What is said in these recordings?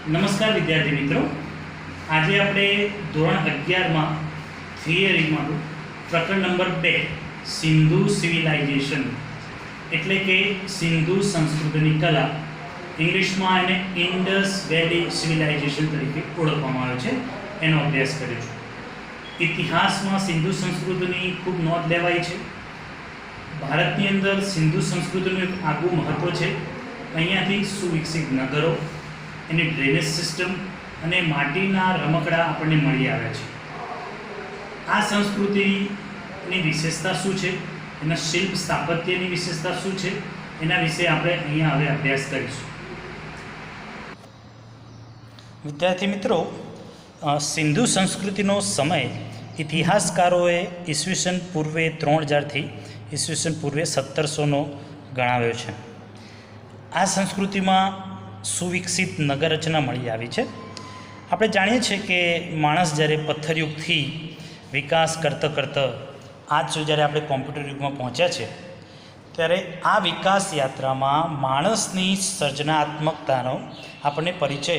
નમસ્કાર વિદ્યાર્થી મિત્રો, આજે આપણે ધોરણ 11માં થિયરીમાં પ્રકરણ નંબર 2 સિંધુ સિવિલાઇઝેશન એટલે કે સિંધુ સંસ્કૃતિની કલા, ઇંગ્લિશમાં એને ઇન્ડસ વેલી સિવિલાઇઝેશન તરીકે ઓળખવામાં આવે છે, એનો અભ્યાસ કર્યો છે. ઇતિહાસમાં સિંધુ સંસ્કૃતિની ખૂબ નોંધ લેવાઈ છે. ભારતની અંદર સિંધુ સંસ્કૃતિનું એક આગવું મહત્ત્વ છે. અહીંયાથી સુવિકસિત નગરો, એની ડ્રેનેજ સિસ્ટમ અને માટીના રમકડા આપણને મળી આવ્યા છે. આ સંસ્કૃતિની વિશેષતા શું છે, એના શિલ્પ સ્થાપત્યની વિશેષતા શું છે, એના વિશે આપણે અહીંયા હવે અભ્યાસ કરીશું. વિદ્યાર્થી મિત્રો, સિંધુ સંસ્કૃતિનો સમય ઇતિહાસકારોએ ઈસવીસન પૂર્વે 3000થી ઈસવીસન પૂર્વે 1700નો ગણાવ્યો છે. આ સંસ્કૃતિમાં સુવિકસિત નગર રચના મળી આવી છે. આપણે જાણીએ છીએ કે માણસ જ્યારે પથ્થરયુગથી વિકાસ કરતાં આજ સુધી જ્યારે આપણે કોમ્પ્યુટર યુગમાં પહોંચ્યા છે, ત્યારે આ વિકાસ યાત્રામાં માણસની સર્જનાત્મકતાનો આપણને પરિચય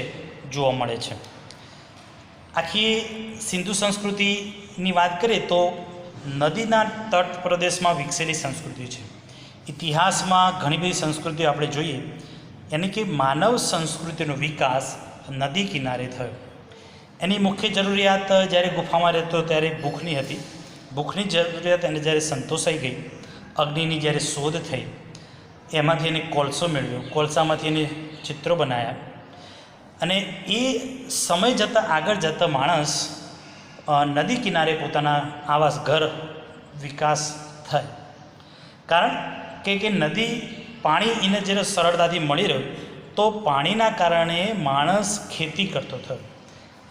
જોવા મળે છે. આખી સિંધુ સંસ્કૃતિની વાત કરીએ તો નદીના તટ પ્રદેશમાં વિકસેલી સંસ્કૃતિ છે. ઇતિહાસમાં ઘણી બધી સંસ્કૃતિઓ આપણે જોઈએ, યાની કે માનવ સંસ્કૃતિનો વિકાસ નદી કિનારે થયો. એની મુખ્ય જરૂરિયાત જ્યારે ગુફામાં રહેતો ત્યારે ભૂખની હતી. ભૂખની જરૂરિયાત એને જ્યારે સંતોષાઈ ગઈ, અગ્નિની જ્યારે શોધ થઈ, એમાંથી એને કોલસો મેળવ્યો, કોલસામાંથી એને ચિત્રો બનાવ્યા, અને એ સમય જતાં આગળ જતાં માણસ નદી કિનારે પોતાના આવાસ ઘર વિકાસ થાય. કારણ કે નદી પાણી એને જ્યારે સરળતાથી મળી રહ્યું, તો પાણીના કારણે માણસ ખેતી કરતો થયો,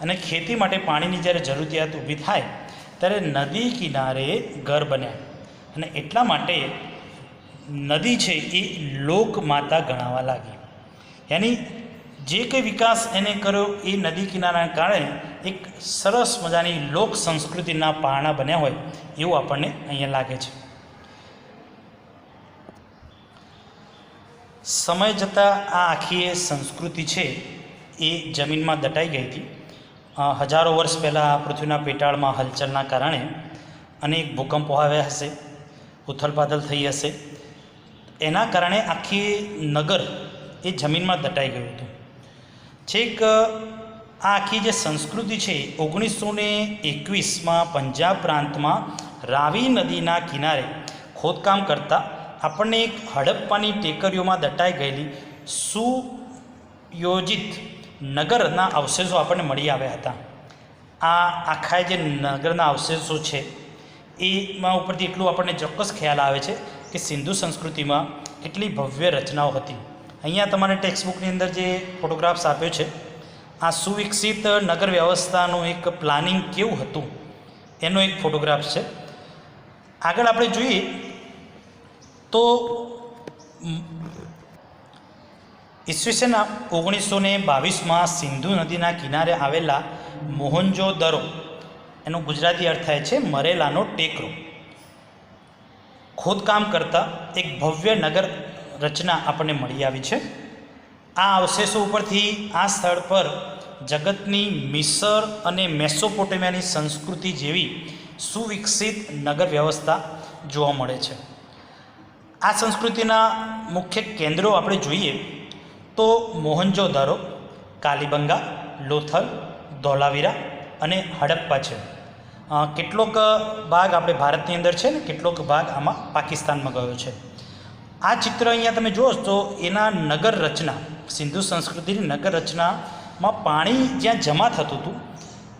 અને ખેતી માટે પાણીની જ્યારે જરૂરિયાત ઊભી થાય ત્યારે નદી કિનારે ઘર બન્યા. અને એટલા માટે નદી છે એ લોકમાતા ગણાવા લાગી. યાની જે કંઈ વિકાસ એને કર્યો એ નદી કિનારાના કારણે એક સરસ મજાની લોક સંસ્કૃતિના પારણા બન્યા હોય એવું આપણને અહીંયા લાગે છે. સમય જતાં આ આખી સંસ્કૃતિ છે એ જમીનમાં દટાઈ ગઈ હતી. હજારો વર્ષ પહેલાં પૃથ્વીના પેટાળમાં હલચલના કારણે અનેક ભૂકંપો આવ્યા હશે, ઉથલપાથલ થઈ હશે. એના કારણે આખી નગર એ જમીનમાં દટાઈ ગયું હતું. છેક આ આખી જે સંસ્કૃતિ છે 1921માં પંજાબ પ્રાંતમાં રાવી નદીના કિનારે ખોદકામ કરતાં આપણને એક હડપ્પાની ટેકરીઓમાં દટાઈ ગયેલી સુયોજિત નગરના અવશેષો આપણને મળી આવ્યા હતા. આ આખા જે નગરના અવશેષો છે એમાં ઉપરથી એટલું આપણને ચોક્કસ ખ્યાલ આવે છે કે સિંધુ સંસ્કૃતિમાં કેટલી ભવ્ય રચનાઓ હતી. અહીંયા તમારે ટેક્સ્ટબુકની અંદર જે ફોટોગ્રાફ્સ આપ્યો છે, આ સુવિકસિત નગર વ્યવસ્થાનું એક પ્લાનિંગ કેવું હતું એનો એક ફોટોગ્રાફ છે. આગળ આપણે જોઈએ તો ઈસવીસન 1922માં સિંધુ નદીના કિનારે આવેલા મોહનજો-દરો, એનો ગુજરાતી અર્થ થાય છે મરેલાનો ટેકરો, ખોદકામ કરતાં એક ભવ્ય નગર રચના આપણને મળી આવી છે. આ અવશેષો ઉપરથી આ સ્થળ પર જગતની મિસર અને મેસોપોટેમિયાની સંસ્કૃતિ જેવી સુવિકસિત નગર વ્યવસ્થા જોવા મળે છે. આ સંસ્કૃતિના મુખ્ય કેન્દ્રો આપણે જોઈએ તો મોહનજો-દરો, કાલીબંગા, લોથલ, ધોલાવીરા અને હડપ્પા છે. કેટલોક ભાગ આપણે ભારતની અંદર છે ને કેટલોક ભાગ આમાં પાકિસ્તાનમાં ગયો છે. આ ચિત્ર અહીંયા તમે જુઓ તો એના નગર રચના, સિંધુ સંસ્કૃતિની નગર રચનામાં પાણી જ્યાં જમા થતું હતું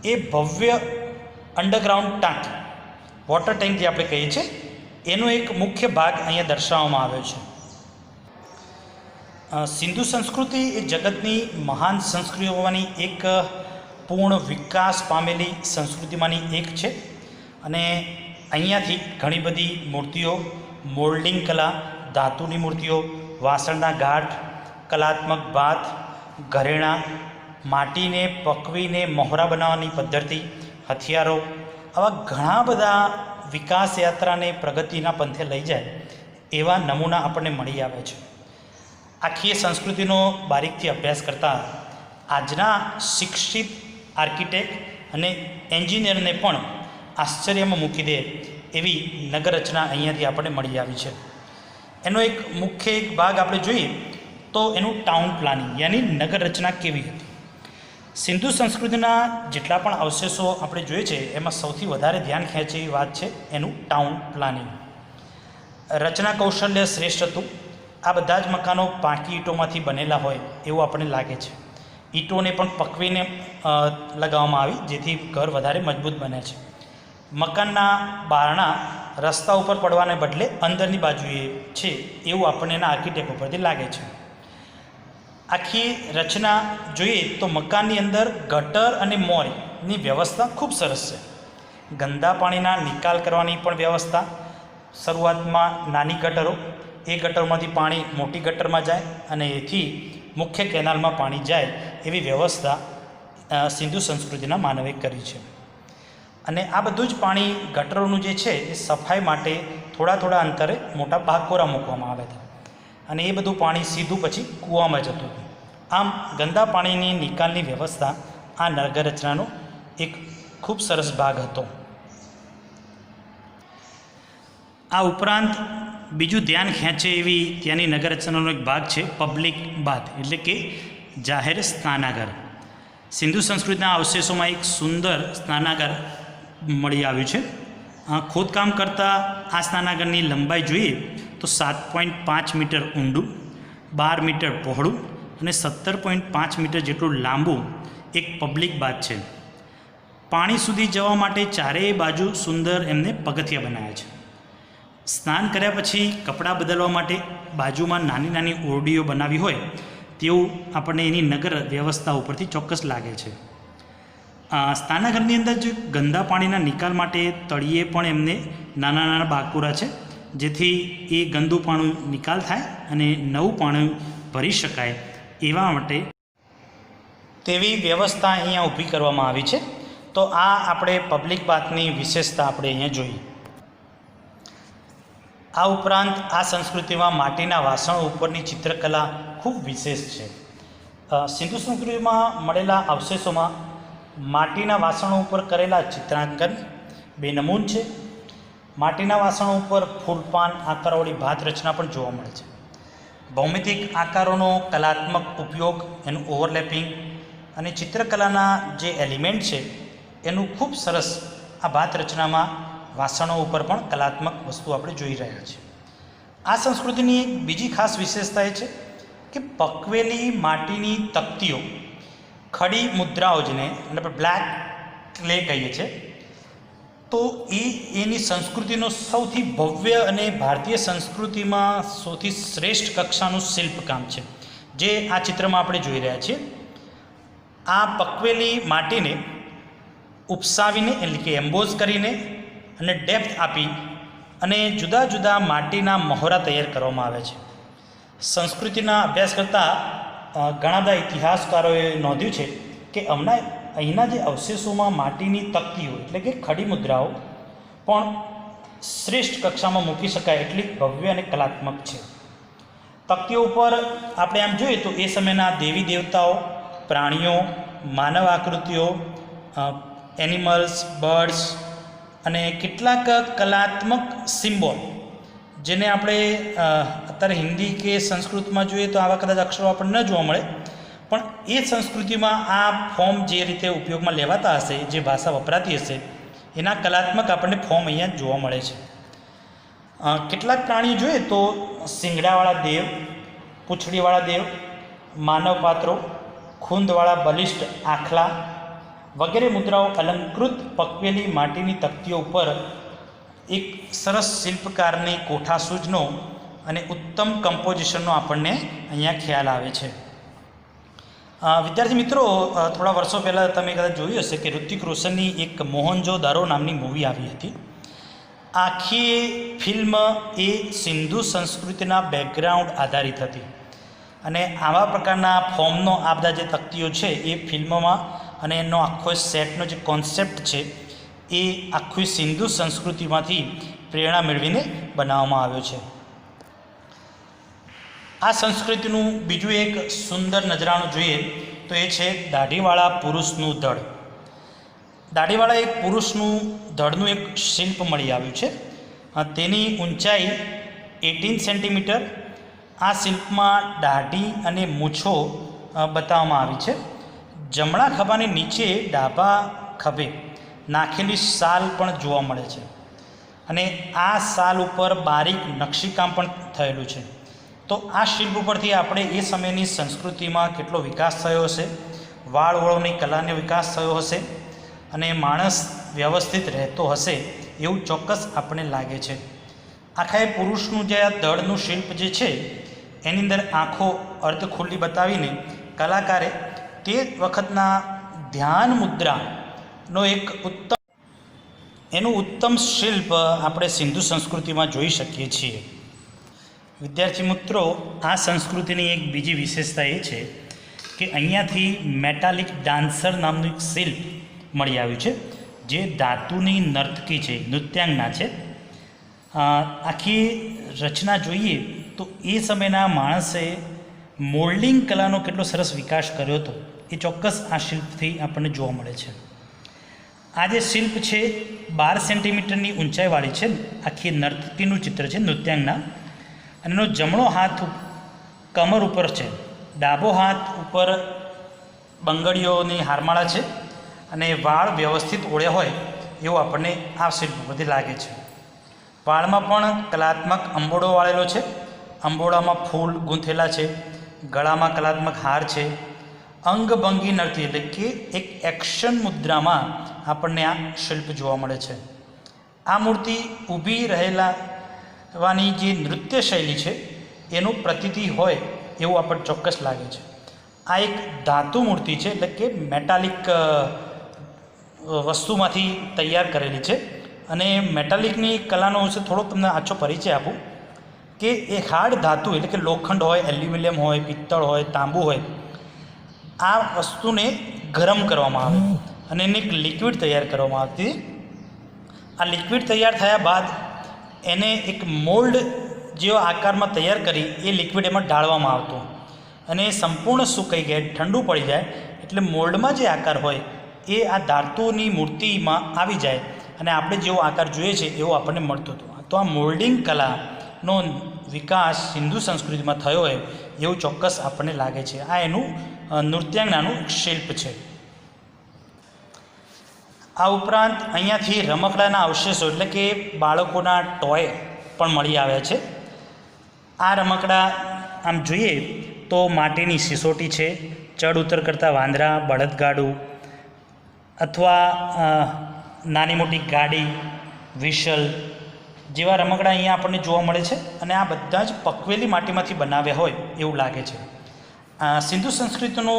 એ ભવ્ય અંડરગ્રાઉન્ડ ટાંકી, વોટર ટેન્ક જે આપણે કહીએ છીએ, એનો એક મુખ્ય ભાગ અહીંયા દર્શાવવામાં આવ્યો છે. સિંધુ સંસ્કૃતિ એ જગતની મહાન સંસ્કૃતિઓમાંની એક પૂર્ણ વિકાસ પામેલી સંસ્કૃતિમાંની એક છે. અને અહીંયાથી ઘણી બધી મૂર્તિઓ, મોલ્ડિંગ કલા, ધાતુની મૂર્તિઓ, વાસણના ઘાટ, કલાત્મક ભાત, ઘરેણાં, માટીને પકવીને મહોરા બનાવવાની પદ્ધતિ, હથિયારો, આવા ઘણા બધા વિકાસ યાત્રાને પ્રગતિના પંથે લઈ જાય એવા નમૂના આપણને મળી આવે છે. આખી સંસ્કૃતિનો બારીકથી અભ્યાસ કરતાં આજના શિક્ષિત આર્કિટેક્ટ અને એન્જિનિયરને પણ આશ્ચર્યમાં મૂકી દે એવી નગર રચના અહીંયાથી આપણને મળી આવી છે. એનો એક મુખ્ય ભાગ આપણે જોઈએ તો એનું ટાઉન પ્લાનિંગ યાની નગર રચના કેવી હતી. સિંધુ સંસ્કૃતિના જેટલા પણ અવશેષો આપણે જોઈએ છે એમાં સૌથી વધારે ધ્યાન ખેંચે એવી વાત છે એનું ટાઉન પ્લાનિંગ. રચના કૌશલ્ય શ્રેષ્ઠ હતું. આ બધા જ મકાનો પાકી ઈંટોમાંથી બનેલા હોય એવું આપણને લાગે છે. ઈંટોને પણ પકવીને લગાવવામાં આવી જેથી ઘર વધારે મજબૂત બને છે. મકાનના બારણા રસ્તા ઉપર પડવાને બદલે અંદરની બાજુએ છે એવું આપણને એના આર્કિટેક્ટ ઉપરથી લાગે છે. આખી રચના જોઈએ તો મકાનની અંદર ગટર અને મોરીની વ્યવસ્થા ખૂબ સરસ છે. ગંદા પાણીના નિકાલ કરવાની પણ વ્યવસ્થા. શરૂઆતમાં નાની ગટરો, એ ગટરમાંથી પાણી મોટી ગટરમાં જાય અને એથી મુખ્ય કેનાલમાં પાણી જાય એવી વ્યવસ્થા સિંધુ સંસ્કૃતિના માનવે કરી છે. અને આ બધું જ પાણી ગટરોનું જે છે એ સફાઈ માટે થોડા અંતરે મોટા બાકોરા મૂકવામાં આવ્યા હતા અને એ બધું પાણી સીધું પછી કૂવામાં જતું હતું. આમ ગંદા પાણીની નિકાલની વ્યવસ્થા આ નગર રચનાનો એક ખૂબ સરસ ભાગ હતો. આ ઉપરાંત બીજું ધ્યાન ખેંચે એવી ત્યાંની નગર રચનાનો એક ભાગ છે પબ્લિક બાથ એટલે કે જાહેર સ્નાનાગર. સિંધુ સંસ્કૃતિના અવશેષોમાં એક સુંદર સ્નાનાગર મળી આવ્યું છે. ખોદકામ કરતાં આ સ્નાનાગરની લંબાઈ જોઈએ તો 7.5 મીટર ઊંડું, 12 મીટર પહોળું અને 17.5 મીટર જેટલું લાંબુ એક પબ્લિક બાથ છે. પાણી સુધી જવા માટે ચારેય બાજુ સુંદર એમને પગથિયા બનાવ્યા છે. સ્નાન કર્યા પછી કપડાં બદલવા માટે બાજુમાં નાની ઓરડીઓ બનાવી હોય તેવું આપણને એની નગર વ્યવસ્થા ઉપરથી ચોક્કસ લાગે છે. સ્નાનાગરની અંદર જે ગંદા પાણીના નિકાલ માટે તળિયે પણ એમને નાના બાકોરા છે જેથી એ ગંદુ પાણી નિકાલ થાય અને નવું પાણી ભરી શકાય એવા માટે તેવી વ્યવસ્થા અહીંયા ઊભી કરવામાં આવી છે. તો આ આપણે પબ્લિક બાથની વિશેષતા આપણે અહીંયા જોઈએ. આ ઉપરાંત આ સંસ્કૃતિમાં માટીના વાસણો ઉપરની ચિત્રકલા ખૂબ વિશેષ છે. સિંધુ સંસ્કૃતિમાં મળેલા અવશેષોમાં માટીના વાસણો ઉપર કરેલા ચિત્રાંકન બેનમૂન છે. માટીના વાસણો ઉપર ફૂલપાન આકારોવાળી ભાત રચના પણ જોવા મળે છે. ભૌમિતિક આકારોનો કલાત્મક ઉપયોગ, એનું ઓવરલેપિંગ અને ચિત્રકલાના જે એલિમેન્ટ છે એનું ખૂબ સરસ આ ભાત રચનામાં વાસણો ઉપર પણ કલાત્મક વસ્તુ આપણે જોઈ રહ્યા છીએ. આ સંસ્કૃતિની એક બીજી ખાસ વિશેષતા એ છે કે પકવેલી માટીની તકતીઓ, ખડી મુદ્રાઓ જેને આપણે બ્લેક ક્લે કહીએ છીએ, તો એની સંસ્કૃતિનો સૌથી ભવ્ય અને ભારતીય સંસ્કૃતિમાં સૌથી શ્રેષ્ઠ કક્ષાનું શિલ્પકામ છે જે આ ચિત્રમાં આપણે જોઈ રહ્યા છીએ. આ પકવેલી માટીને ઉપસાવીને એટલે કે એમ્બોઝ કરીને અને ડેપ્થ આપી અને જુદા જુદા માટીના મહોરા તૈયાર કરવામાં આવે છે. સંસ્કૃતિના અભ્યાસ કરતાં ઘણા બધા ઇતિહાસકારોએ નોંધ્યું છે કે અહીંના જે અવશેષોમાં માટીની તકતીઓ એટલે કે ખડી મુદ્રાઓ પણ શ્રેષ્ઠ કક્ષામાં મૂકી શકાય એટલી ભવ્ય અને કલાત્મક છે. તકતીઓ ઉપર આપણે આમ જોઈએ તો એ સમયના દેવી દેવતાઓ, પ્રાણીઓ, માનવ આકૃતિઓ, એનિમલ્સ, બર્ડ્સ અને કેટલાક કલાત્મક સિમ્બોલ જેને આપણે અત્યારે હિન્દી કે સંસ્કૃતમાં જોઈએ તો આવા કદાચ અક્ષરો આપણને ન જોવા મળે, પણ એ સંસ્કૃતિમાં આ ફોર્મ જે રીતે ઉપયોગમાં લેવાતા હશે, જે ભાષા વપરાતી હશે, એના કલાત્મક આપણને ફોર્મ અહીંયા જોવા મળે છે. કેટલાક પ્રાણીઓ જોઈએ તો શિંગડાવાળા દેવ, પૂંછડીવાળા દેવ, માનવ પાત્રો, ખૂંદવાળા બલિષ્ઠ આખલા વગેરે મુદ્રાઓ અલંકૃત પકવેલી માટીની તકતીઓ ઉપર એક સરસ શિલ્પકારની કોઠાસૂઝનો અને ઉત્તમ કમ્પોઝિશનનો આપણને અહીંયા ખ્યાલ આવે છે. વિદ્યાર્થી મિત્રો, થોડા વર્ષો પહેલાં તમે કદાચ જોયું હશે કે ઋતિક રોશનની એક મોહનજો-દારો નામની મૂવી આવી હતી. આખી ફિલ્મ એ સિંધુ સંસ્કૃતિના બેકગ્રાઉન્ડ આધારિત હતી અને આવા પ્રકારના ફોર્મનો આ બધા જે તકતીઓ છે એ ફિલ્મમાં અને એનો આખો સેટનો જે કોન્સેપ્ટ છે એ આખી સિંધુ સંસ્કૃતિમાંથી પ્રેરણા મેળવીને બનાવવામાં આવ્યો છે. આ સંસ્કૃતિનું બીજું એક સુંદર નજરાણું જોઈએ તો એ છે દાઢીવાળા પુરુષનું ધડ. દાઢીવાળા એક પુરુષનું ધડનું એક શિલ્પ મળી આવ્યું છે. તેની ઊંચાઈ 18 સેન્ટીમીટર. આ શિલ્પમાં દાઢી અને મૂછો બતાવવામાં આવી છે. જમણા ખભાની નીચે ડાબા ખભે નાખેલી શાલ પણ જોવા મળે છે અને આ શાલ ઉપર બારીક નકશીકામ પણ થયેલું છે. તો આ શિલ્પ ઉપરથી આપણે એ સમયની સંસ્કૃતિમાં કેટલો વિકાસ થયો હશે, વાળ ઓળવણી કલાનો વિકાસ થયો હશે અને માણસ વ્યવસ્થિત રહેતો હશે એવું ચોક્કસ આપણને લાગે છે. આખા એ પુરુષનું જે આ દળનું શિલ્પ જે છે એની અંદર આંખો અર્ધ ખુલ્લી બતાવીને કલાકારે તે વખતના ધ્યાન મુદ્રાનો એક ઉત્તમ શિલ્પ આપણે સિંધુ સંસ્કૃતિમાં જોઈ શકીએ છીએ. વિદ્યાર્થી મિત્રો, આ સંસ્કૃતિની એક બીજી વિશેષતા એ છે કે અહીંયાથી મેટાલિક ડાન્સર નામનું એક શિલ્પ મળી આવ્યું છે જે ધાતુની નર્તકી છે, નૃત્યાંગના છે. આખી રચના જોઈએ તો એ સમયના માણસે મોલ્ડિંગ કલાનો કેટલો સરસ વિકાસ કર્યો હતો એ ચોક્કસ આ શિલ્પથી આપણને જોવા મળે છે. આ જે શિલ્પ છે 12 સેન્ટીમીટરની ઊંચાઈવાળી છે. આખી નર્તકીનું ચિત્ર છે, નૃત્યાંગના. અને એનો જમણો હાથ કમર ઉપર છે, ડાબો હાથ ઉપર બંગડીઓની હારમાળા છે અને વાળ વ્યવસ્થિત ઓળ્યા હોય એવું આપણને આ શિલ્પ પરથી લાગે છે. વાળમાં પણ કલાત્મક અંબોડો વાળેલો છે, અંબોડામાં ફૂલ ગૂંથેલા છે, ગળામાં કલાત્મક હાર છે. અંગભંગી નૃત્ય એટલે કે એક એક્શન મુદ્રામાં આપણને આ શિલ્પ જોવા મળે છે. આ મૂર્તિ ઊભી રહેલાની જે નૃત્ય શૈલી છે એનું પ્રતીતિ હોય એવું આપણને ચોક્કસ લાગે છે. આ એક ધાતુ મૂર્તિ છે એટલે કે મેટાલિક વસ્તુમાંથી તૈયાર કરેલી છે અને મેટાલિકની કલાનો વિશે થોડોક તમને આછો પરિચય આપું કે એ હાર્ડ ધાતુ એટલે કે લોખંડ હોય, એલ્યુમિનિયમ હોય, પિત્તળ હોય, તાંબુ હોય, આ વસ્તુને ગરમ કરવામાં આવે અને એને એક લિક્વિડ તૈયાર કરવામાં આવતી. આ લિક્વિડ તૈયાર થયા બાદ એને એક મોલ્ડ જેવો આકારમાં તૈયાર કરી એ લિક્વિડ એમાં ઢાળવામાં આવતો અને સંપૂર્ણ સુકાઈ જાય, ઠંડુ પડી જાય એટલે મોલ્ડમાં જે આકાર હોય એ આ ધાતુની મૂર્તિમાં આવી જાય અને આપણે જેવો આકાર જોઈએ છે એવો આપણને મળતો હતો. તો આ મોલ્ડિંગ કલાનો વિકાસ સિંધુ સંસ્કૃતિમાં થયો હોય એવું ચોક્કસ આપણને લાગે છે. આ એનું નૃત્યાંગનાનું શિલ્પ છે. આ ઉપરાંત અહીંયાથી રમકડાના અવશેષો એટલે કે બાળકોના ટોય પણ મળી આવ્યા છે. આ રમકડા આમ જોઈએ તો માટીની સિસોટી છે, ચડ ઉતર કરતા વાંદરા, બળદગાડું અથવા નાની મોટી ગાડી, વિશલ જેવા રમકડા અહીંયા આપણને જોવા મળે છે અને આ બધા જ પકવેલી માટીમાંથી બનાવ્યા હોય એવું લાગે છે. સિંધુ સંસ્કૃતિનો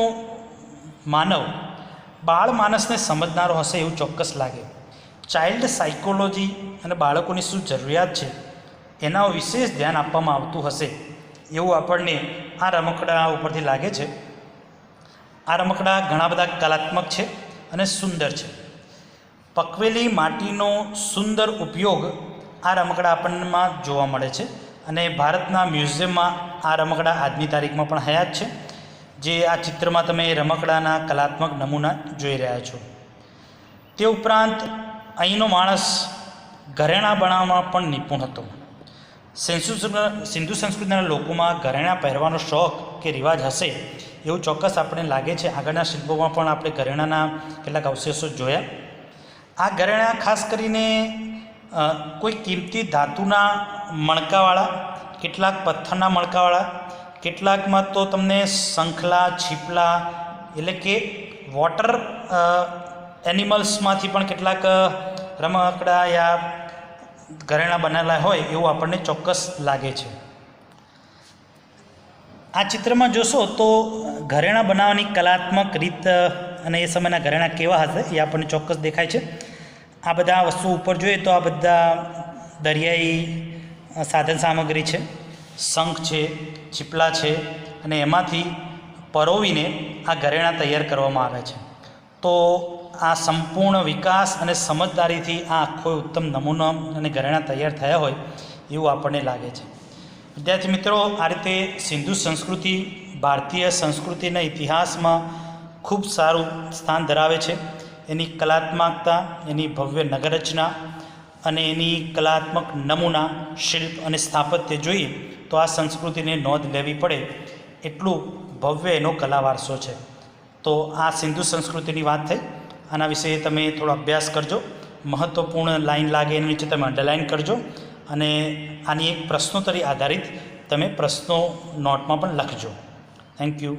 માનવ બાળ માણસને સમજનારો હશે એવું ચોક્કસ લાગે. ચાઇલ્ડ સાયકોલોજી અને બાળકોની શું જરૂરિયાત છે એના વિશેષ ધ્યાન આપવામાં આવતું હશે એવું આપણને આ રમકડા ઉપરથી લાગે છે. આ રમકડા ઘણા બધા કલાત્મક છે અને સુંદર છે. પકવેલી માટીનો સુંદર ઉપયોગ આ રમકડા આપણમાં જોવા મળે છે અને ભારતના મ્યુઝિયમમાં આ રમકડા આજની તારીખમાં પણ હયાત છે. જે આ ચિત્રમાં તમે રમકડાના કલાત્મક નમૂના જોઈ રહ્યા છો. તે ઉપરાંત અહીંનો માણસ ઘરેણાં બનાવવામાં પણ નિપુણ હતો. સિંધુ સંસ્કૃતિના લોકોમાં ઘરેણાં પહેરવાનો શોખ કે રિવાજ હશે એવું ચોક્કસ આપણને લાગે છે. આગળના શિલ્પોમાં પણ આપણે ઘરેણાંના કેટલાક અવશેષો જોયા. આ ઘરેણાં ખાસ કરીને કોઈ કિંમતી ધાતુના મણકાવાળા, કેટલાક પથ્થરના મણકાવાળા, કેટલાકમાં તો તમને શંખલા, છીપલા એટલે કે વોટર એનિમલ્સમાંથી પણ કેટલાક રમકડા યા ઘરેણાં બનેલા હોય એવું આપણને ચોક્કસ લાગે છે. આ ચિત્રમાં જોશો તો ઘરેણાં બનાવવાની કલાત્મક રીત અને એ સમયના ઘરેણાં કેવા હશે એ આપણને ચોક્કસ દેખાય છે. આ બધા વસ્તુ ઉપર જોઈએ તો આ બધા દરિયાઈ સાધન સામગ્રી છે, શંખ છે, છીપલા છે અને એમાંથી પરોવીને આ ઘરેણાં તૈયાર કરવામાં આવે છે. તો આ સંપૂર્ણ વિકાસ અને સમજદારીથી આ આખો ઉત્તમ નમૂનો અને ઘરેણાં તૈયાર થયા હોય એવું આપણને લાગે છે. વિદ્યાર્થી મિત્રો, આ રીતે સિંધુ સંસ્કૃતિ ભારતીય સંસ્કૃતિના ઇતિહાસમાં ખૂબ સારું સ્થાન ધરાવે છે. એની કલાત્મકતા, એની ભવ્ય નગરરચના અને એની કલાત્મક નમૂના, શિલ્પ અને સ્થાપત્ય જોઈએ તો આ સંસ્કૃતિને નોંધ લેવી પડે એટલું ભવ્ય એનો કલા વારસો છે. તો આ સિંધુ સંસ્કૃતિની વાત થઈ. આના વિશે તમે થોડો અભ્યાસ કરજો. મહત્ત્વપૂર્ણ લાઈન લાગે એની નીચે તમે અંડરલાઈન કરજો અને આની એક પ્રશ્નોત્તરી આધારિત તમે પ્રશ્નો નોટમાં પણ લખજો. Thank you.